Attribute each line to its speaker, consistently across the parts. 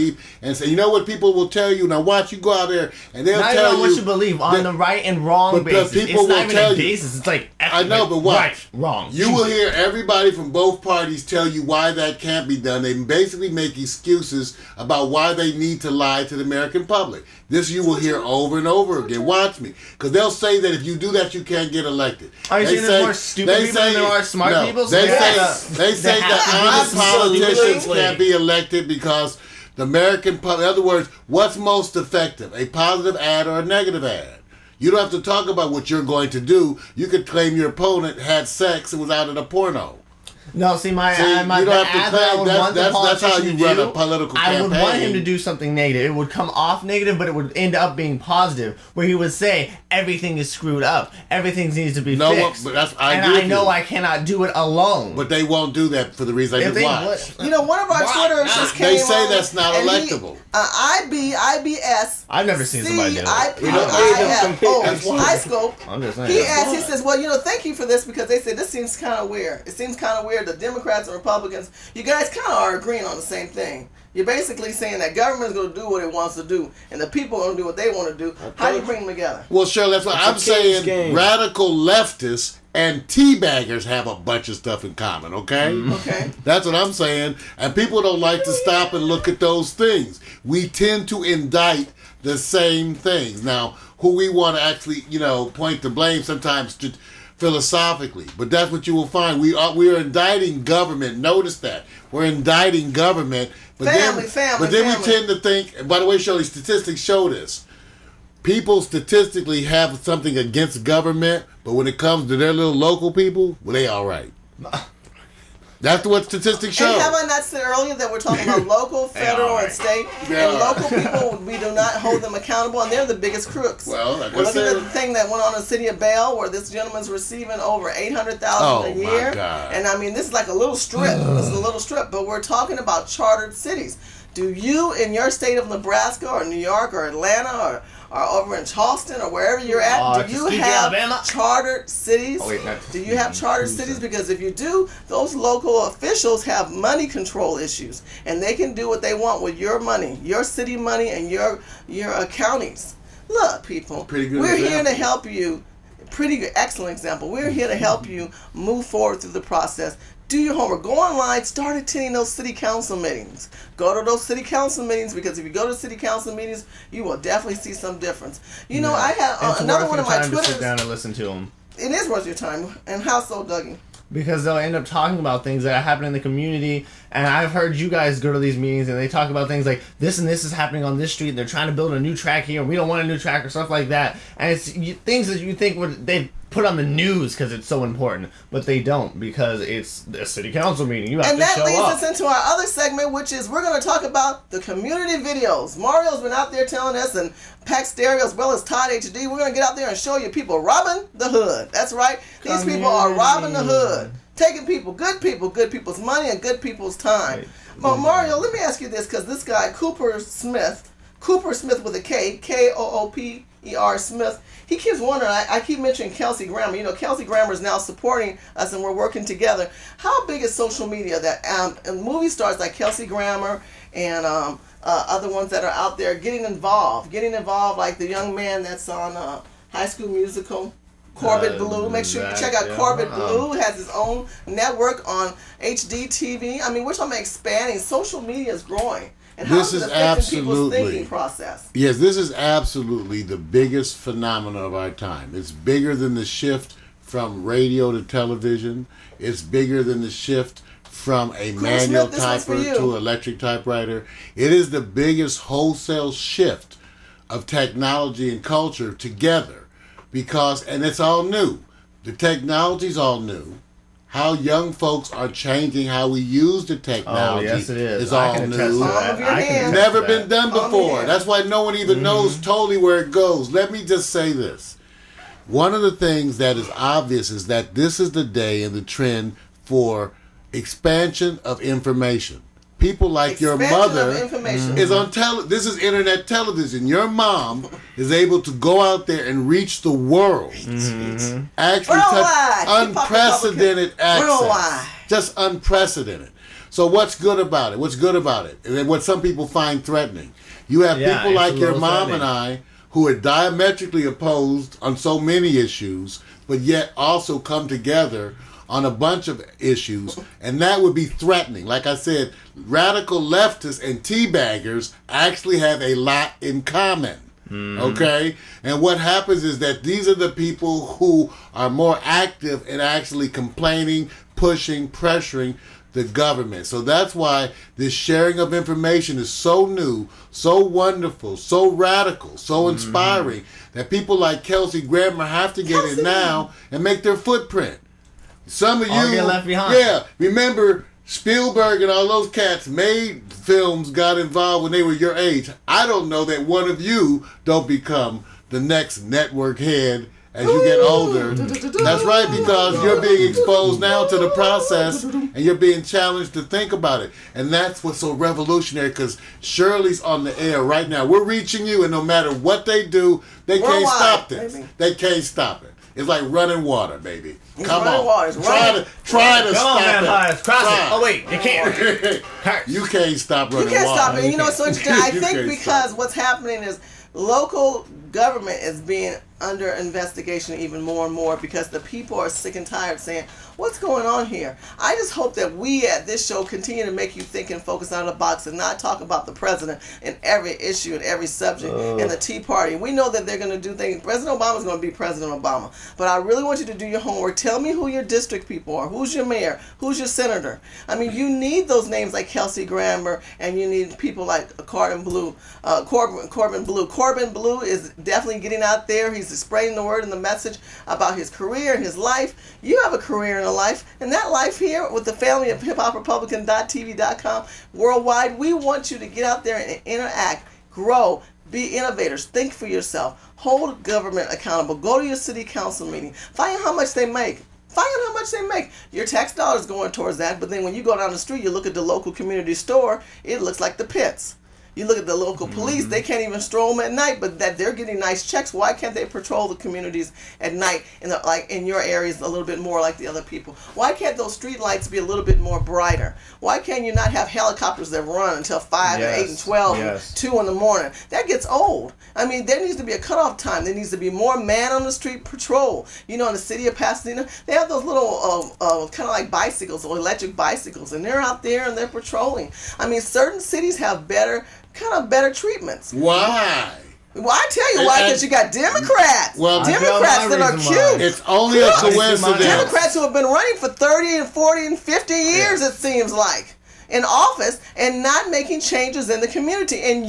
Speaker 1: believe and say, you know what people will tell you? Now watch, you go out there and they'll
Speaker 2: not
Speaker 1: tell
Speaker 2: even
Speaker 1: you.
Speaker 2: What you believe on the right and wrong basis.
Speaker 1: People
Speaker 2: it's not
Speaker 1: will
Speaker 2: even
Speaker 1: tell
Speaker 2: a basis. It's like
Speaker 1: I know, but watch.
Speaker 2: Right, wrong.
Speaker 1: You will hear everybody from both parties tell you why that can't be done. They basically make excuses about why they need to lie to the American public. This you will hear over and over again. Watch me. Because they'll say that if you do that, you can't get elected.
Speaker 2: Are you saying there's more stupid people than there are smart people?
Speaker 1: They say that honest politicians can't be elected because the American public, in other words, what's most effective? A positive ad or a negative ad? You don't have to talk about what you're going to do. You could claim your opponent had sex and was out in a porno.
Speaker 2: No, see, that's how you run a political campaign. I would want him to do something negative. It would come off negative, but it would end up being positive, where he would say, everything is screwed up. Everything needs to be fixed. But I know I cannot do it alone.
Speaker 1: But they won't do that for the reason I just watched.
Speaker 3: You know, one of our Twitters just came
Speaker 1: They say that's not electable.
Speaker 3: IBS.
Speaker 2: I've never seen somebody do that.
Speaker 3: iScope. He asked, he says, well, thank you for this because they said this seems kind of weird. It seems kind of weird. The Democrats and Republicans, you guys kind of are agreeing on the same thing. You're basically saying that government is going to do what it wants to do, and the people are going to do what they want to do. How do you bring them together?
Speaker 1: Well, sure, that's what I'm saying. Radical leftists and teabaggers have a bunch of stuff in common, okay?
Speaker 3: Okay.
Speaker 1: That's what I'm saying. And people don't like to stop and look at those things. We tend to indict the same things. Now, who we want to actually, point the blame sometimes to philosophically, but that's what you will find. We are indicting government. Notice that we're indicting government, but then we tend to think. And by the way, Shirley, statistics show this. People statistically have something against government, but when it comes to their little local people, well, they all right. That's what statistics show.
Speaker 3: And have I not said earlier that we're talking about local, federal, and state? And local people, we do not hold them accountable, and they're the biggest crooks.
Speaker 1: Well, like
Speaker 3: look at the thing that went on in the city of Bell, where this gentleman's receiving over $800,000 a year.
Speaker 1: My God.
Speaker 3: And I mean, this is like a little strip. This is a little strip, but we're talking about chartered cities. Do you, in your state of Nebraska or New York or Atlanta or over in Charleston or wherever you're at, do you have chartered cities? Do you have chartered cities? Because if you do, those local officials have money control issues, and they can do what they want with your money, your city money, and your counties. Look, people, we're here to help you. Excellent example. We're here to help you move forward through the process. Do your homework. Go online. Start attending those city council meetings. Go to those city council meetings, because if you go to city council meetings, you will definitely see some difference. I have another one of my Twitters.
Speaker 2: To sit down and listen to them.
Speaker 3: It is worth your time. And how so, Dougie?
Speaker 2: Because they'll end up talking about things that happen in the community, and I've heard you guys go to these meetings and they talk about things like this and this is happening on this street, and they're trying to build a new track here, and we don't want a new track or stuff like that, and it's things that you think they put on the news because it's so important, but they don't, because it's a city council meeting. You have to show up. And that leads us into our other segment, which is we're going to talk about the community videos. Mario's been out there telling us, and Pack Stereo as well as Todd HD, we're going to get out there and show you people robbing the hood. That's right. These people are robbing the hood. Taking good people's money and good people's time. Right. But Mario, let me ask you this, because this guy, Cooper Smith with a K, Kooper Smith, he keeps wondering, I keep mentioning Kelsey Grammer. Kelsey Grammer is now supporting us, and we're working together. How big is social media that and movie stars like Kelsey Grammer and other ones that are out there getting involved, like the young man that's on High School Musical, Corbett Blue. Make sure you check out Corbett Blue. Has his own network on HD TV. I mean, we're talking about expanding. Social media is growing. And
Speaker 1: this is absolutely
Speaker 3: thinking process.
Speaker 1: Yes, this is absolutely the biggest phenomenon of our time. It's bigger than the shift from radio to television. It's bigger than the shift from a manual typer to electric typewriter. It is the biggest wholesale shift of technology and culture together. And it's all new. The technology's all new. How young folks are changing how we use the technology is all new. Never been done before. That's why no one even knows totally where it goes. Let me just say this. One of the things that is obvious is that this is the day and the trend for expansion of information. People like your mother is on this is internet television. Your mom is able to go out there and reach the world. Actually touch unprecedented access. Just unprecedented. So what's good about it? What's good about it? And then what some people find threatening. You have people like your mom and I who are diametrically opposed on so many issues, but yet also come together on a bunch of issues, and that would be threatening. Like I said, radical leftists and teabaggers actually have a lot in common. Okay? And what happens is that these are the people who are more active in actually complaining, pushing, pressuring the government. So that's why this sharing of information is so new, so wonderful, so radical, so inspiring, that people like Kelsey Grammer have to get in now and make their footprint. Some of you
Speaker 2: get left behind.
Speaker 1: Yeah, remember Spielberg and all those cats made films, got involved when they were your age. I don't know that one of you don't become the next network head as you get older. That's right, because you're being exposed now to the process and you're being challenged to think about it. And that's what's so revolutionary, because Shirley's on the air right now. We're reaching you, and no matter what they do, they can't stop this. Baby. They can't stop it. It's like running water, baby. Come on. Try to stop it.
Speaker 2: Cross it. Oh, wait, you can't.
Speaker 1: You can't stop running water.
Speaker 3: You can't stop it. You know, so interesting. I think because what's happening is local government is being under investigation even more and more, because the people are sick and tired saying, what's going on here? I just hope that we at this show continue to make you think and focus out of the box and not talk about the president in every issue and every subject and the Tea Party. We know that they're going to do things. President Obama's going to be President Obama. But I really want you to do your homework. Tell me who your district people are. Who's your mayor? Who's your senator? I mean, you need those names like Kelsey Grammer, and you need people like Corbin Blue. Corbin Blue is definitely getting out there. He's spreading the word and the message about his career and his life. You have a career and a life, and that life here with the family of hiphoprepublican.tv.com worldwide. We want you to get out there and interact, grow, be innovators, think for yourself, hold government accountable, go to your city council meeting, find out how much they make. Find out how much they make. Your tax dollars going towards that, but then when you go down the street, you look at the local community store, it looks like the pits. You look at the local police, they can't even stroll them at night, but that they're getting nice checks. Why can't they patrol the communities at night in your areas a little bit more like the other people? Why can't those street lights be a little bit more brighter? Why can't you not have helicopters that run until 5 and 8 and 12 and 2 in the morning? That gets old. I mean, there needs to be a cutoff time. There needs to be more man on the street patrol. You know, in the city of Pasadena, they have those little kind of like bicycles or electric bicycles, and they're out there and they're patrolling. I mean, certain cities have better treatments.
Speaker 1: Why?
Speaker 3: Well, I tell you why, because you got Democrats. Well, Democrats that are cute.
Speaker 1: It's only a coincidence.
Speaker 3: Democrats who have been running for 30 and 40 and 50 years, it seems like, in office and not making changes in the community. And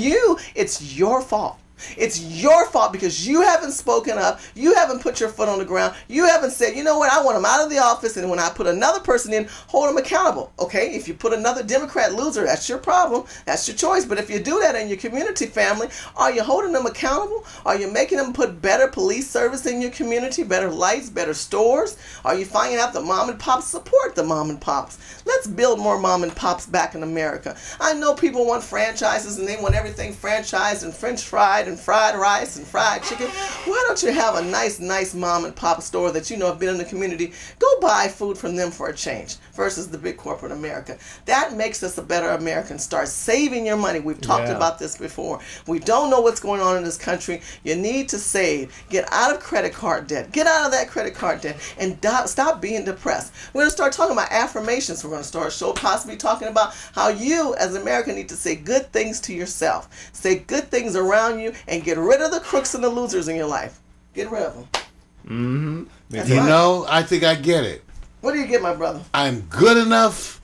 Speaker 3: it's your fault. It's your fault because you haven't spoken up. You haven't put your foot on the ground. You haven't said, you know what, I want him out of the office, and when I put another person in, hold him accountable. Okay, if you put another Democrat loser, that's your problem. That's your choice. But if you do that in your community family, are you holding them accountable? Are you making them put better police service in your community, better lights, better stores? Are you finding out the mom and pops support the mom and pops? Let's build more mom and pops back in America. I know people want franchises and they want everything franchised and French fried and fried rice and fried chicken. Why don't you have a nice mom and pop store that you know have been in the community? Go buy food from them for a change versus the big corporate America. That makes us a better American. Start saving your money. We've talked about this before. We don't know what's going on in this country. You need to save. Get out of credit card debt. Get out of that credit card debt and stop being depressed. We're going to start talking about affirmations. We're going to start a show possibly talking about how you as an American need to say good things to yourself. Say good things around you and get rid of the crooks and the losers in your life. Get rid of them.
Speaker 1: You know, I think I get it.
Speaker 3: What do you get, my brother?
Speaker 1: I'm good enough.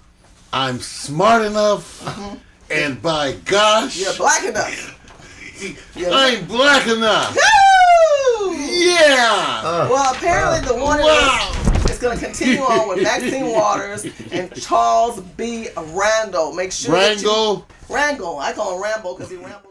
Speaker 1: I'm smart enough. And by gosh,
Speaker 3: you're black enough.
Speaker 1: I'm black enough.
Speaker 3: Woo!
Speaker 1: Yeah.
Speaker 3: Well, apparently the one is going to continue on with Maxine Waters and Charles B. Rangel. Make sure
Speaker 1: Rangel.
Speaker 3: Rangel. I call him Rambo because he rambles.